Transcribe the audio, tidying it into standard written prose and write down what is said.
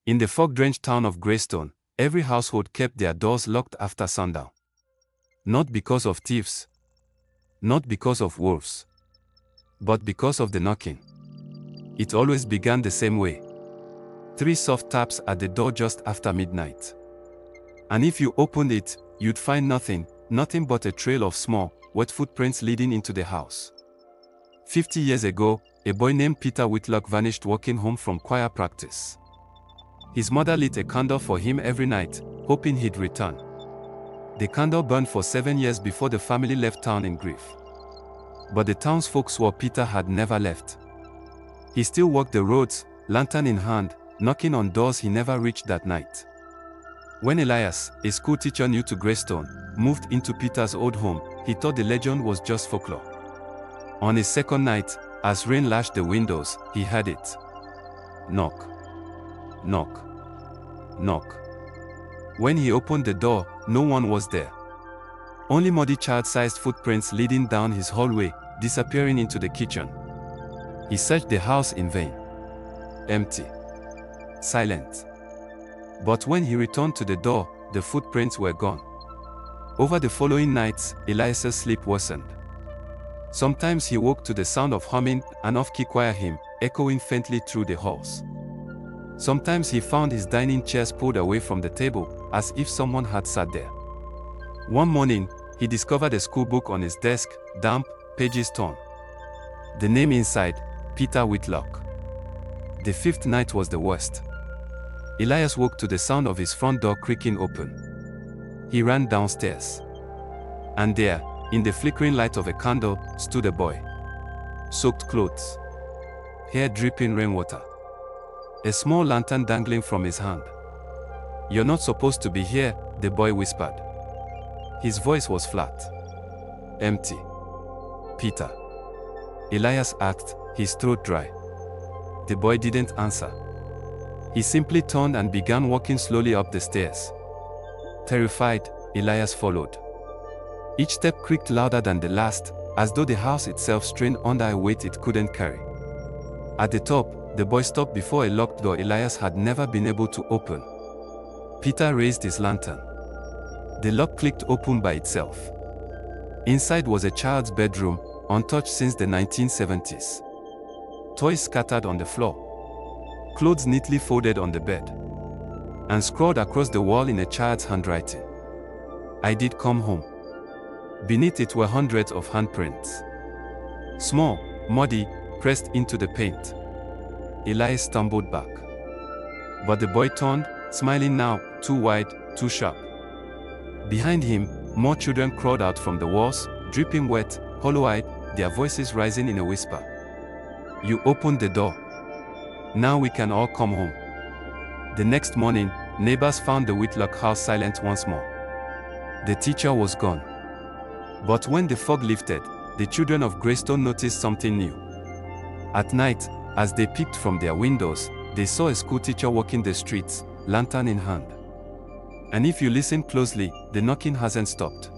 In the fog-drenched town of Greystone, every household kept their doors locked after sundown. Not because of thieves, not because of wolves, but because of the knocking. It always began the same way. 3 soft taps at the door just after midnight. And if you opened it, you'd find nothing but a trail of small, wet footprints leading into the house. 50 years ago, a boy named Peter Whitlock vanished walking home from choir practice. His mother lit a candle for him every night, hoping he'd return. The candle burned for 7 years before the family left town in grief. But the townsfolk swore Peter had never left. He still walked the roads, lantern in hand, knocking on doors he never reached that night. When Elias, a schoolteacher new to Greystone, moved into Peter's old home, he thought the legend was just folklore. On his second night, as rain lashed the windows, he heard it. Knock. Knock. Knock. When he opened the door, no one was there. Only muddy child-sized footprints leading down his hallway, disappearing into the kitchen. He searched the house in vain. Empty. Silent. But when he returned to the door, the footprints were gone. Over the following nights, Elias's sleep worsened. Sometimes he woke to the sound of humming an off-key choir hymn, echoing faintly through the halls. Sometimes he found his dining chairs pulled away from the table, as if someone had sat there. One morning, he discovered a schoolbook on his desk, damp, pages torn. The name inside, Peter Whitlock. The 5th night was the worst. Elias woke to the sound of his front door creaking open. He ran downstairs. And there, in the flickering light of a candle, stood a boy. Soaked clothes. Hair dripping rainwater. A small lantern dangling from his hand. "You're not supposed to be here," the boy whispered. His voice was flat. "Empty." "Peter?" Elias asked, his throat dry. The boy didn't answer. He simply turned and began walking slowly up the stairs. Terrified, Elias followed. Each step creaked louder than the last, as though the house itself strained under a weight it couldn't carry. At the top, the boy stopped before a locked door Elias had never been able to open. Peter raised his lantern. The lock clicked open by itself. Inside was a child's bedroom, untouched since the 1970s. Toys scattered on the floor. Clothes neatly folded on the bed. And scrawled across the wall in a child's handwriting. "I did come home." Beneath it were hundreds of handprints. Small, muddy, pressed into the paint. Elias stumbled back. But the boy turned, smiling now, too wide, too sharp. Behind him, more children crawled out from the walls, dripping wet, hollow-eyed, their voices rising in a whisper. "You opened the door. Now we can all come home." The next morning, neighbors found the Whitlock house silent once more. The teacher was gone. But when the fog lifted, the children of Greystone noticed something new. At night, as they peeked from their windows, they saw a schoolteacher walking the streets, lantern in hand. And if you listen closely, the knocking hasn't stopped.